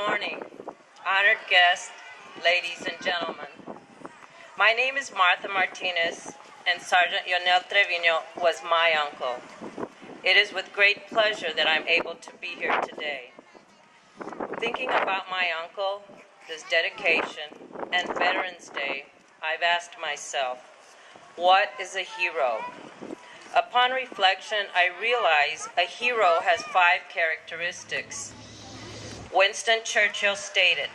morning, honored guests, ladies and gentlemen. My name is Martha Martinez, and Sgt Leonel Treviño was my uncle. It is with great pleasure that I'm able to be here today. Thinking about my uncle, this dedication, and Veterans Day, I've asked myself, what is a hero? Upon reflection, I realize a hero has 5 characteristics. Winston Churchill stated,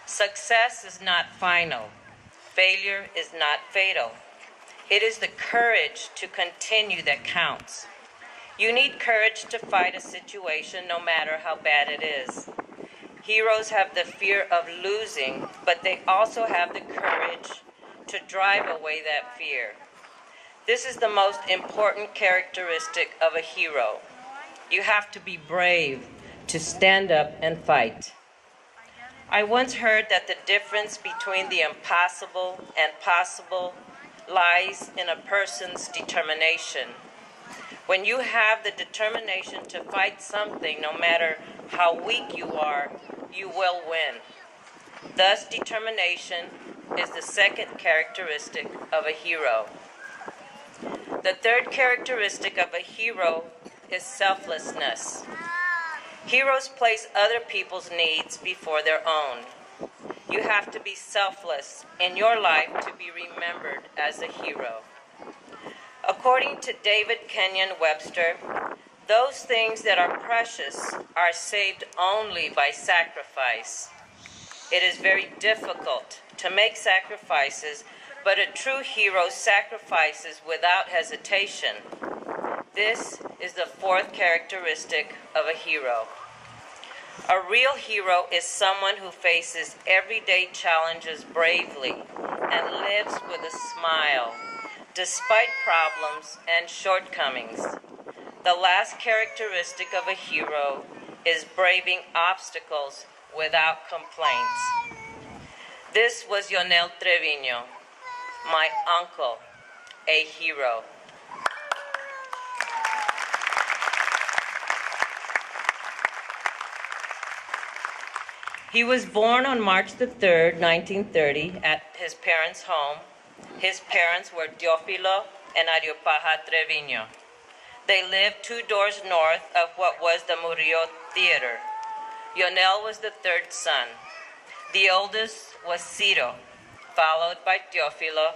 "Success is not final. Failure is not fatal. It is the courage to continue that counts." You need courage to fight a situation no matter how bad it is. Heroes have the fear of losing, but they also have the courage to drive away that fear. This is the most important characteristic of a hero. You have to be brave to stand up and fight. I once heard that the difference between the impossible and possible lies in a person's determination. When you have the determination to fight something, no matter how weak you are, you will win. Thus, determination is the second characteristic of a hero. The third characteristic of a hero is selflessness. Heroes place other people's needs before their own. You have to be selfless in your life to be remembered as a hero. According to David Kenyon Webster, those things that are precious are saved only by sacrifice. It is very difficult to make sacrifices, but a true hero sacrifices without hesitation. This is the fourth characteristic of a hero. A real hero is someone who faces everyday challenges bravely and lives with a smile, despite problems and shortcomings. The last characteristic of a hero is braving obstacles without complaints. This was Leonel Treviño, my uncle, a hero. He was born on March the 3rd, 1930, at his parents' home. His parents were Teófilo and Ariopaja Treviño. They lived 2 doors north of what was the Murillo Theater. Leonel was the 3rd son. The oldest was Ciro, followed by Teófilo.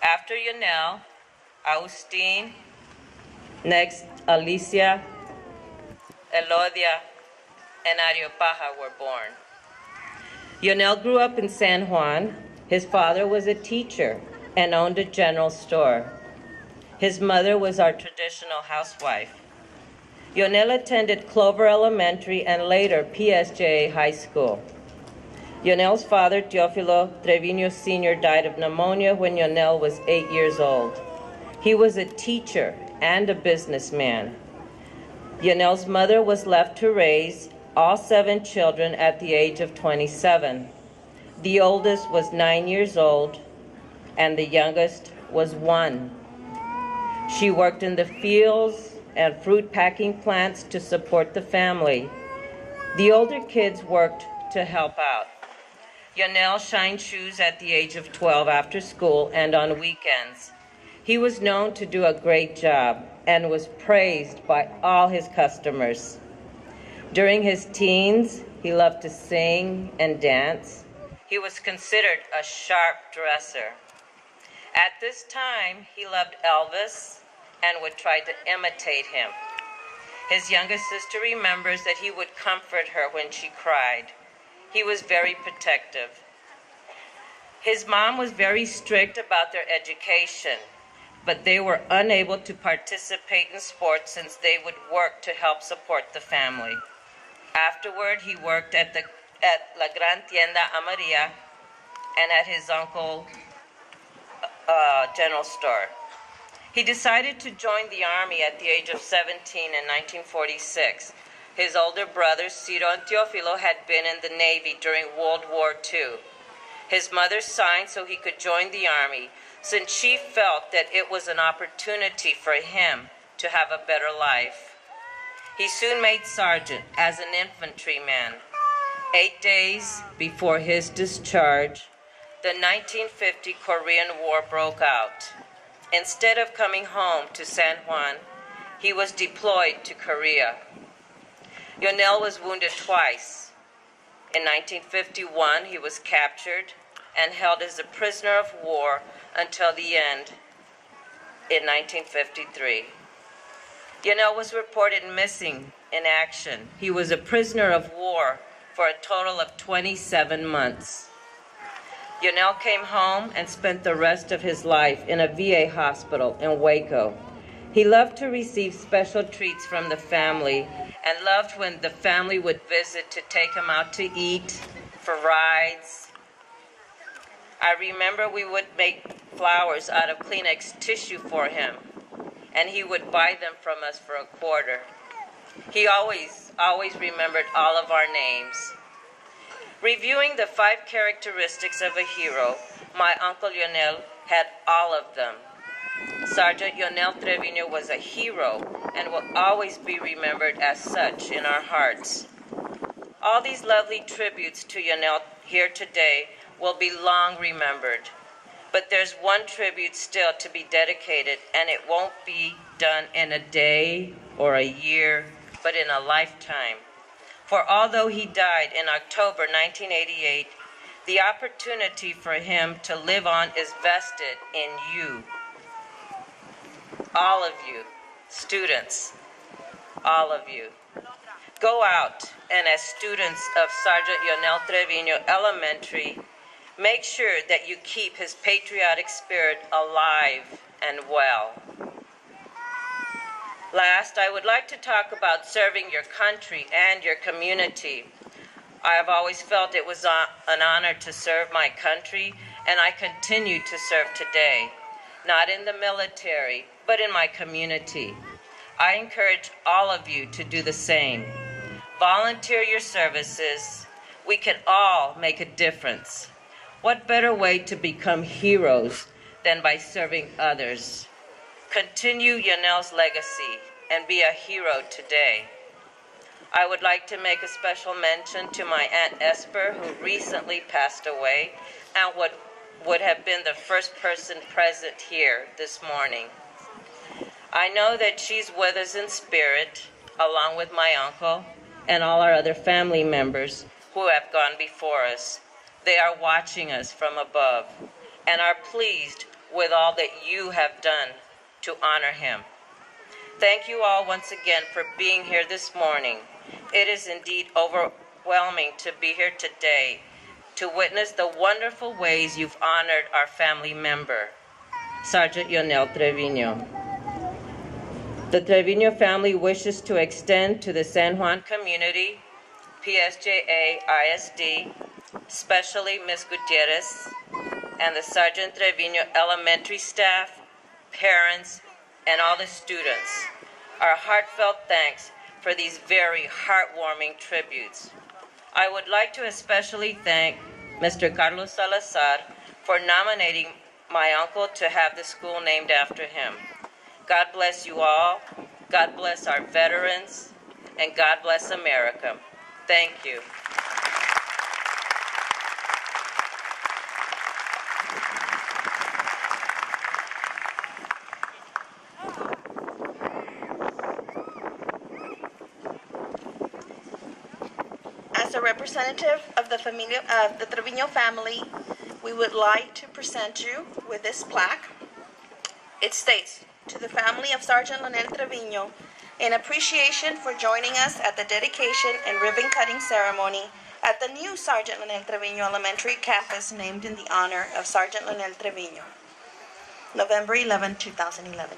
After Leonel, Agustín, next Alicia, Elodia, and Ariopaja were born. Leonel grew up in San Juan. His father was a teacher and owned a general store. His mother was our traditional housewife. Leonel attended Clover Elementary and later PSJ High School. Leonel's father, Teófilo Treviño Sr., died of pneumonia when Leonel was 8 years old. He was a teacher and a businessman. Leonel's mother was left to raise all 7 children at the age of 27. The oldest was 9 years old, and the youngest was 1. She worked in the fields and fruit packing plants to support the family. The older kids worked to help out. Leonel shined shoes at the age of 12 after school and on weekends. He was known to do a great job and was praised by all his customers. During his teens, he loved to sing and dance. He was considered a sharp dresser. At this time, he loved Elvis and would try to imitate him. His youngest sister remembers that he would comfort her when she cried. He was very protective. His mom was very strict about their education, but they were unable to participate in sports since they would work to help support the family. Afterward, he worked at La Gran Tienda Amaria and at his uncle's general store. He decided to join the army at the age of 17 in 1946. His older brothers, Ciro and Teófilo, had been in the Navy during World War II. His mother signed so he could join the army, since she felt that it was an opportunity for him to have a better life. He soon made sergeant as an infantryman. 8 days before his discharge, the 1950 Korean War broke out. Instead of coming home to San Juan, he was deployed to Korea. Leonel was wounded twice. In 1951, he was captured and held as a prisoner of war until the end in 1953. Leonel was reported missing in action. He was a prisoner of war for a total of 27 months. Leonel came home and spent the rest of his life in a VA hospital in Waco. He loved to receive special treats from the family and loved when the family would visit to take him out to eat, for rides. I remember we would make flowers out of Kleenex tissue for him, and he would buy them from us for $0.25. He always remembered all of our names. Reviewing the 5 characteristics of a hero, my Uncle Leonel had all of them. Sgt Leonel Treviño was a hero and will always be remembered as such in our hearts. All these lovely tributes to Leonel here today will be long remembered. But there's one tribute still to be dedicated, and it won't be done in a day or a year, but in a lifetime. For although he died in October 1988, the opportunity for him to live on is vested in you. All of you, students, all of you. Go out and as students of Sgt Leonel Treviño Elementary, make sure that you keep his patriotic spirit alive and well. Last, I would like to talk about serving your country and your community. I have always felt it was an honor to serve my country, and I continue to serve today, not in the military, but in my community. I encourage all of you to do the same. Volunteer your services. We can all make a difference. What better way to become heroes than by serving others? Continue Leonel's legacy and be a hero today. I would like to make a special mention to my Aunt Esper, who recently passed away and would have been the first person present here this morning. I know that she's with us in spirit, along with my uncle and all our other family members who have gone before us. They are watching us from above and are pleased with all that you have done to honor him. Thank you all once again for being here this morning. It is indeed overwhelming to be here today to witness the wonderful ways you've honored our family member, Sgt Leonel Treviño. The Treviño family wishes to extend to the San Juan community, PSJA ISD, especially Ms. Gutierrez, and the Sgt Treviño elementary staff, parents, and all the students, our heartfelt thanks for these very heartwarming tributes. I would like to especially thank Mr. Carlos Salazar for nominating my uncle to have the school named after him. God bless you all, God bless our veterans, and God bless America. Thank you. As a representative of the Treviño family, we would like to present you with this plaque. It states, "To the family of Sgt. Leonel Treviño, in appreciation for joining us at the dedication and ribbon-cutting ceremony at the new Sgt. Leonel Treviño Elementary campus named in the honor of Sgt. Leonel Treviño, November 11, 2011.